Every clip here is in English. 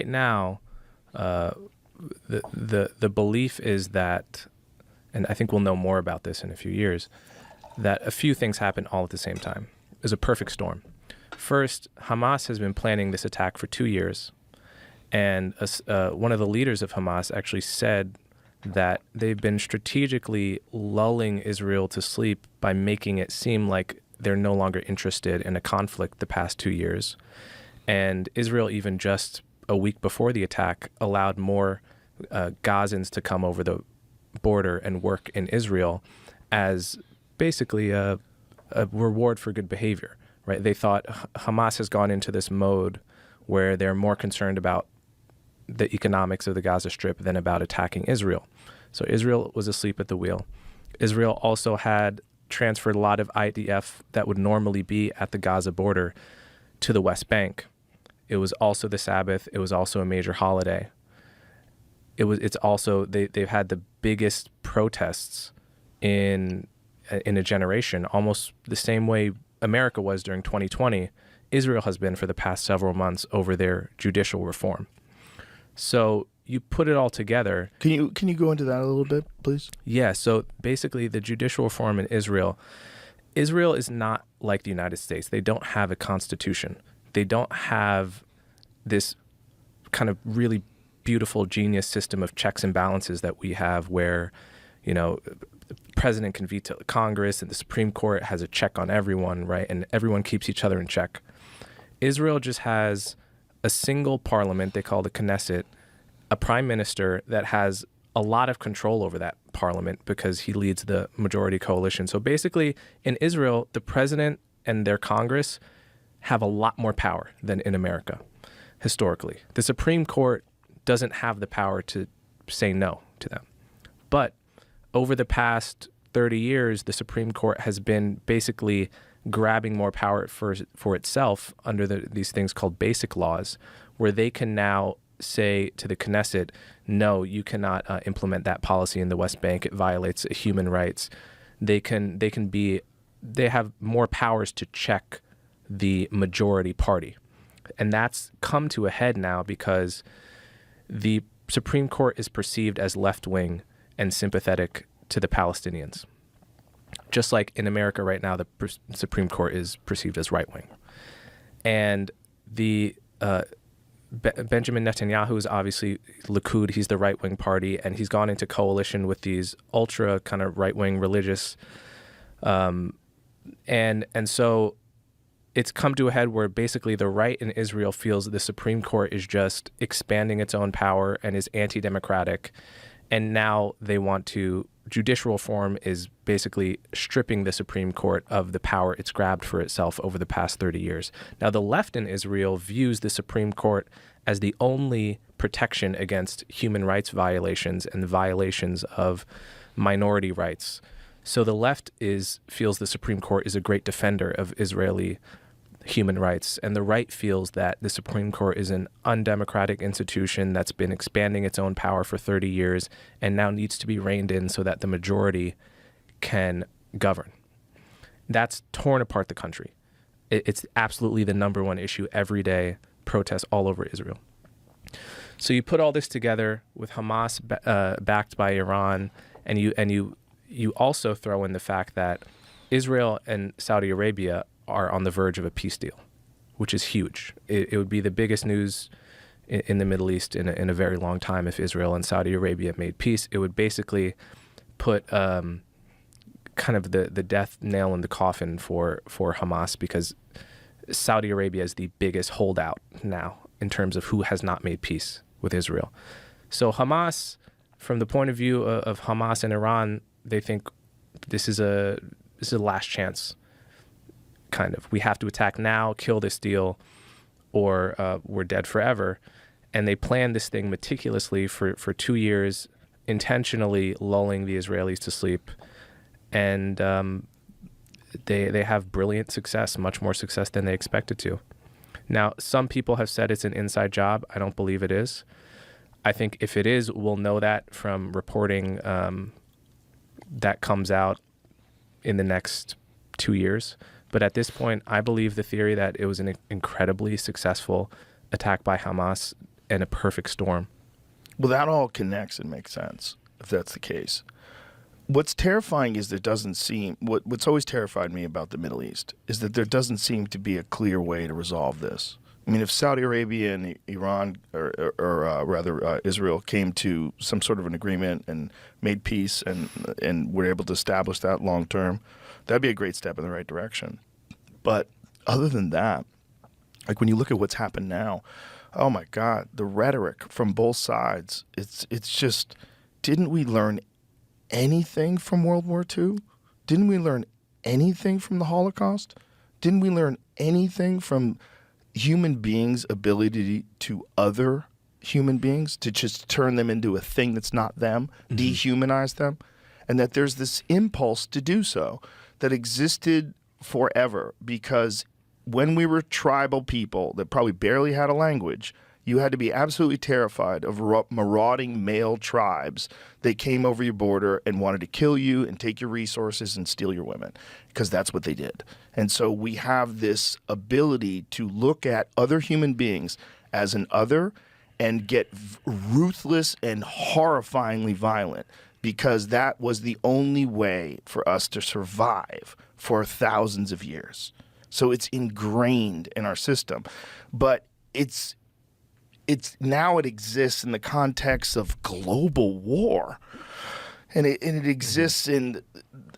right now, the belief is that, and I think we'll know more about this in a few years, that a few things happen all at the same time. It's a perfect storm. First, Hamas has been planning this attack for 2 years, and one of the leaders of Hamas actually said that they've been strategically lulling Israel to sleep by making it seem like they're no longer interested in a conflict the past 2 years. And Israel, even just a week before the attack, allowed more Gazans to come over the border and work in Israel as basically a reward for good behavior, right? They thought Hamas has gone into this mode where they're more concerned about the economics of the Gaza Strip than about attacking Israel. So Israel was asleep at the wheel. Israel also had transferred a lot of IDF that would normally be at the Gaza border to the West Bank. It was also the Sabbath. It was also a major holiday. It's also they've had the biggest protests in a generation, almost the same way America was during 2020. Israel has been for the past several months over their judicial reform. So you put it all together. Can you go into that a little bit, please? Yeah. So basically, the judicial reform in Israel is not like the United States. They don't have a constitution. They don't have this kind of really beautiful, genius system of checks and balances that we have, where, you know, the president can veto Congress and the Supreme Court has a check on everyone, right? And everyone keeps each other in check. Israel just has a single parliament they call the Knesset, a prime minister that has a lot of control over that parliament because he leads the majority coalition. So basically, in Israel, the president and their Congress have a lot more power than in America, historically. The Supreme Court doesn't have the power to say no to them. But over the past 30 years, the Supreme Court has been basically grabbing more power for itself under these things called basic laws, where they can now say to the Knesset, no, you cannot implement that policy in the West Bank. It violates human rights. They have more powers to check the majority party. And that's come to a head now because the Supreme Court is perceived as left-wing and sympathetic to the Palestinians. Just like in America right now, the Supreme Court is perceived as right-wing. And the Benjamin Netanyahu is obviously Likud. He's the right-wing party, and he's gone into coalition with these ultra kind of right-wing religious. And so it's come to a head where basically the right in Israel feels the Supreme Court is just expanding its own power and is anti-democratic. And now they want to, judicial reform is basically stripping the Supreme Court of the power it's grabbed for itself over the past 30 years. Now, the left in Israel views the Supreme Court as the only protection against human rights violations and violations of minority rights. So the left feels the Supreme Court is a great defender of Israeli human rights, and the right feels that the Supreme Court is an undemocratic institution that's been expanding its own power for 30 years and now needs to be reined in so that the majority can govern. That's torn apart the country. It's absolutely the number one issue every day, protests all over Israel. So you put all this together with Hamas backed by Iran, and you also throw in the fact that Israel and Saudi Arabia are on the verge of a peace deal, which is huge. It would be the biggest news in the Middle East in a very long time if Israel and Saudi Arabia made peace. It would basically put kind of the death nail in the coffin for Hamas, because Saudi Arabia is the biggest holdout now in terms of who has not made peace with Israel. So Hamas, from the point of view of Hamas and Iran, they think this is a last chance. Kind of, we have to attack now, kill this deal, or we're dead forever. And they planned this thing meticulously for 2 years, intentionally lulling the Israelis to sleep. And they have brilliant success, much more success than they expected to. Now, some people have said it's an inside job. I don't believe it is. I think if it is, we'll know that from reporting that comes out in the next 2 years. But at this point, I believe the theory that it was an incredibly successful attack by Hamas and a perfect storm. Well, that all connects and makes sense if that's the case. What's terrifying is there doesn't seem, what's always terrified me about the Middle East is that there doesn't seem to be a clear way to resolve this. I mean, if Saudi Arabia and Iran, or rather Israel, came to some sort of an agreement and made peace and were able to establish that long term, that'd be a great step in the right direction. But other than that, like when you look at what's happened now, oh my God, the rhetoric from both sides, it's just, didn't we learn anything from World War II? Didn't we learn anything from the Holocaust? Didn't we learn anything from human beings' ability to other human beings, to just turn them into a thing that's not them, dehumanize them? And that there's this impulse to do so that existed forever, because when we were tribal people that probably barely had a language, you had to be absolutely terrified of marauding male tribes that came over your border and wanted to kill you and take your resources and steal your women, because that's what they did. And so we have this ability to look at other human beings as an other and get ruthless and horrifyingly violent, because that was the only way for us to survive for thousands of years. So it's ingrained in our system. But it's now it exists in the context of global war. And it exists in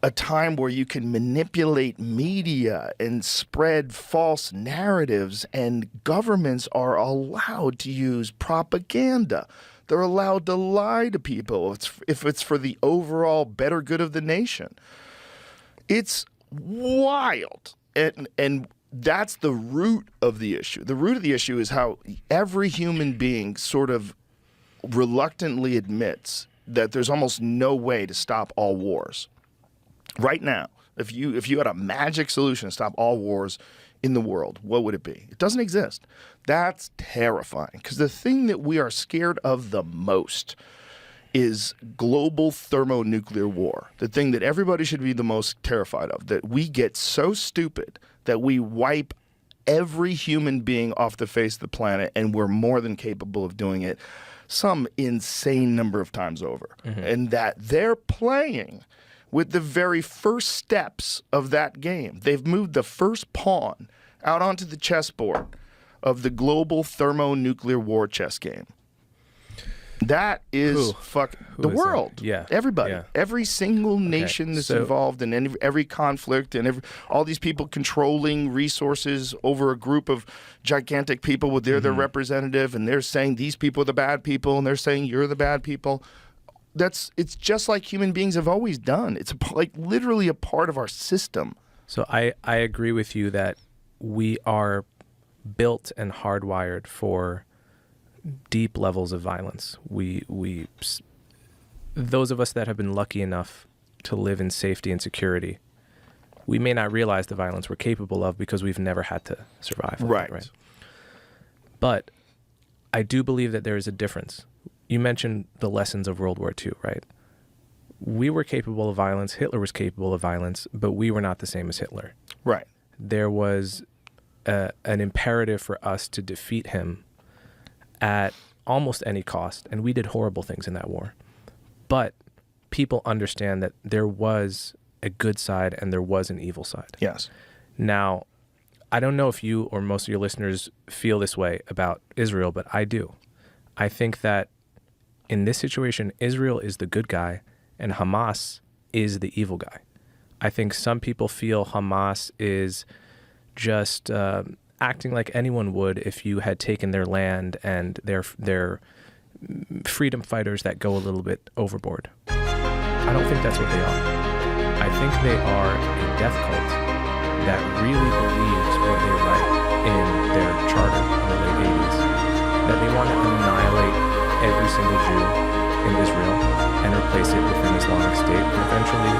a time where you can manipulate media and spread false narratives, and governments are allowed to use propaganda. They're allowed to lie to people if it's for the overall better good of the nation. It's wild. And that's the root of the issue. The root of the issue is how every human being sort of reluctantly admits that there's almost no way to stop all wars. Right now, if you had a magic solution to stop all wars in the world, what would it be? It doesn't exist. That's terrifying, because the thing that we are scared of the most is global thermonuclear war, the thing that everybody should be the most terrified of, that we get so stupid that we wipe every human being off the face of the planet, and we're more than capable of doing it some insane number of times over. And that they're playing with the very first steps of that game. They've moved the first pawn out onto the chessboard of the global thermonuclear war chess game. That is the world. Yeah. Everybody. Yeah. Every single nation that's involved in every conflict, and all these people controlling resources over a group of gigantic people with their representative, and they're saying these people are the bad people, and they're saying you're the bad people. It's just like human beings have always done. It's like literally a part of our system. So I agree with you that we are built and hardwired for deep levels of violence. Those of us that have been lucky enough to live in safety and security, we may not realize the violence we're capable of because we've never had to survive. Right. But I do believe that there is a difference. You mentioned the lessons of World War II, right? We were capable of violence. Hitler was capable of violence, but we were not the same as Hitler. Right. There was an imperative for us to defeat him at almost any cost, and we did horrible things in that war. But people understand that there was a good side and there was an evil side. Yes. Now, I don't know if you or most of your listeners feel this way about Israel, but I do. I think that in this situation, Israel is the good guy and Hamas is the evil guy. I think some people feel Hamas is just acting like anyone would if you had taken their land, and their freedom fighters that go a little bit overboard. I don't think that's what they are. I think they are a death cult that really believes what they write in their charter in the late 80s, that they want to annihilate every single Jew in Israel and replace it with an Islamic state, and eventually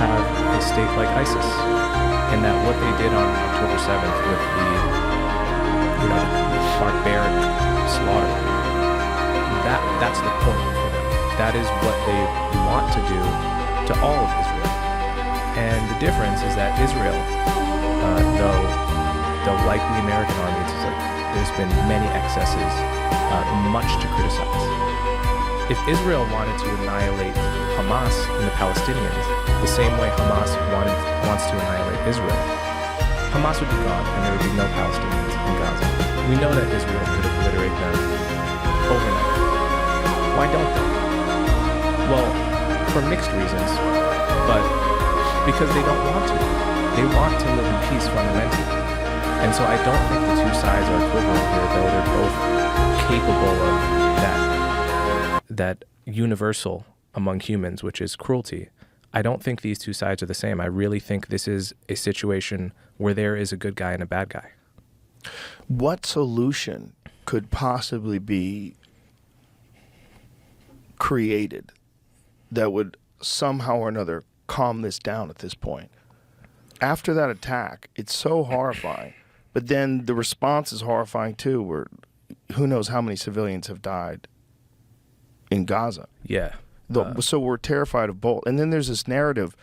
have a state like ISIS. And that what they did on October 7th with the barbaric slaughter, that's the point for them. That is what they want to do to all of Israel. And the difference is that Israel, though like the American army, there's been many excesses much to criticize. If Israel wanted to annihilate Hamas and the Palestinians the same way Hamas wants to annihilate Israel, Hamas would be gone and there would be no Palestinians in Gaza. We know that Israel could obliterate them overnight. Why don't they? Well, for mixed reasons, but because they don't want to. They want to live in peace fundamentally. And so I don't think the two sides are equivalent here, though they're both capable of that universal among humans, which is cruelty. I don't think these two sides are the same. I really think this is a situation where there is a good guy and a bad guy. What solution could possibly be created that would somehow or another calm this down at this point? After that attack, it's so horrifying. But then the response is horrifying too, where who knows how many civilians have died in Gaza. Yeah. So we're terrified of both. And then there's this narrative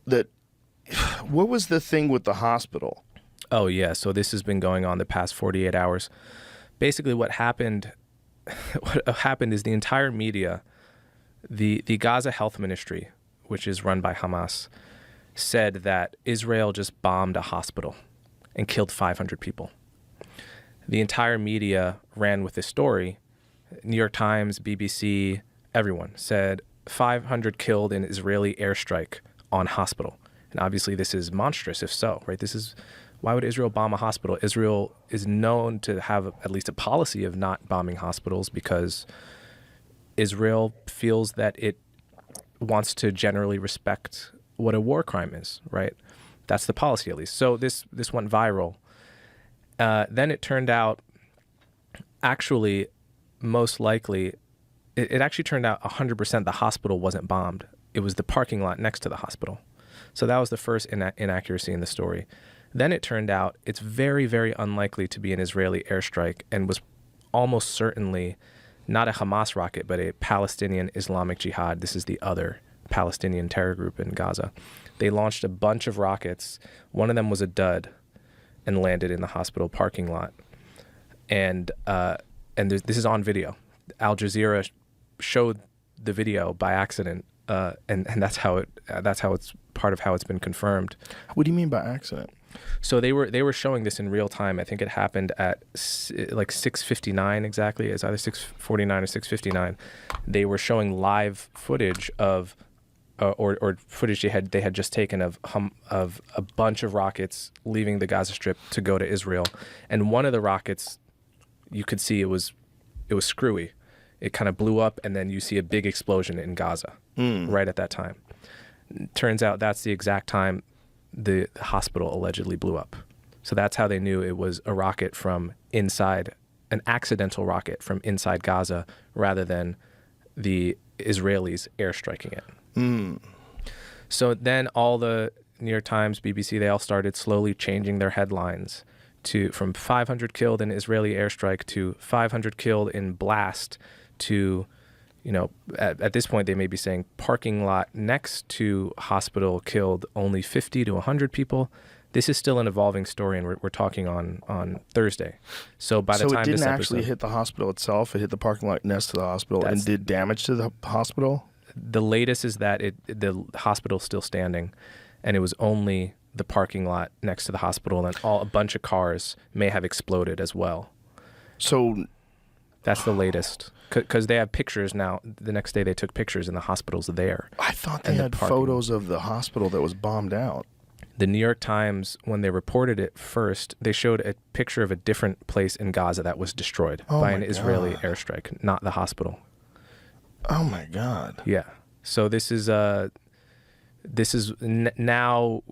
that, what was the thing with the hospital? Oh, yeah. So this has been going on the past 48 hours. Basically what happened is the entire media, the Gaza Health Ministry, which is run by Hamas, said that Israel just bombed a hospital and killed 500 people. The entire media ran with this story. New York Times, BBC, everyone said 500 killed in Israeli airstrike on hospital. And obviously this is monstrous if so, right? Why would Israel bomb a hospital? Israel is known to have at least a policy of not bombing hospitals because Israel feels that it wants to generally respect what a war crime is, right? That's the policy, at least. So this went viral. Then it turned out, actually, most likely, it actually turned out 100% the hospital wasn't bombed. It was the parking lot next to the hospital. So that was the first inaccuracy in the story. Then it turned out it's very, very unlikely to be an Israeli airstrike and was almost certainly not a Hamas rocket, but a Palestinian Islamic Jihad. This is the other Palestinian terror group in Gaza. They launched a bunch of rockets. One of them was a dud and landed in the hospital parking lot. And this is on video. Al Jazeera showed the video by accident, and that's how it's part of how it's been confirmed. What do you mean by accident? So they were showing this in real time. I think it happened at like 6:59 exactly. It's either 6:49 or 6:59. They were showing live footage of or footage they had just taken of a bunch of rockets leaving the Gaza Strip to go to Israel, and one of the rockets, you could see it was screwy. It kind of blew up, and then you see a big explosion in Gaza right at that time. Turns out that's the exact time the hospital allegedly blew up. So that's how they knew it was a rocket from inside, an accidental rocket from inside Gaza, rather than the Israelis airstriking it. So then all the New York Times, BBC, they all started slowly changing their headlines from 500 killed in Israeli airstrike to 500 killed in blast to, at this point they may be saying parking lot next to hospital killed only 50 to 100 people. This is still an evolving story, and we're talking on Thursday. So by the time it this didn't episode, actually hit the hospital itself. It hit the parking lot next to the hospital and did damage to the hospital? The latest is that the hospital's still standing, and it was only the parking lot next to the hospital, and a bunch of cars may have exploded as well. So that's the latest, because they have pictures now. The next day they took pictures, and the hospital's there. I thought they had photos of the hospital that was bombed out. The New York Times, when they reported it first, they showed a picture of a different place in Gaza that was destroyed by an Israeli airstrike, not the hospital. Oh my God. Yeah. So this is now,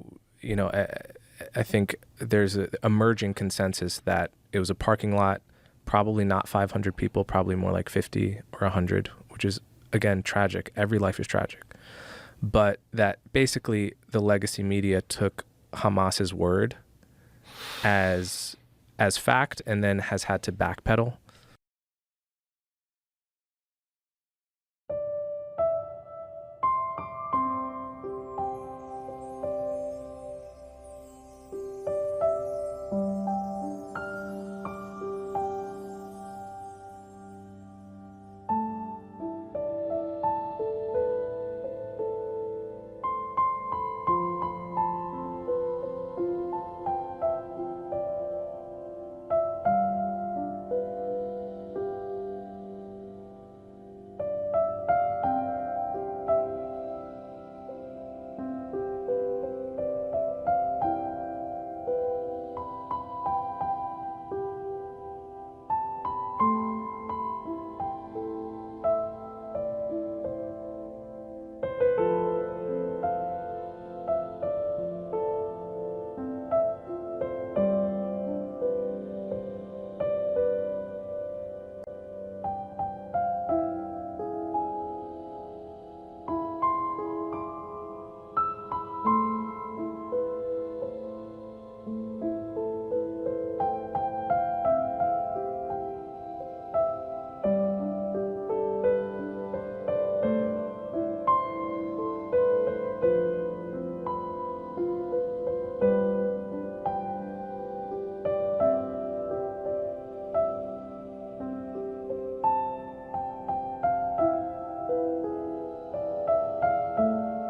I think there's an emerging consensus that it was a parking lot, probably not 500 people, probably more like 50 or 100, which is, again, tragic. Every life is tragic. But that basically the legacy media took Hamas's word as fact and then has had to backpedal.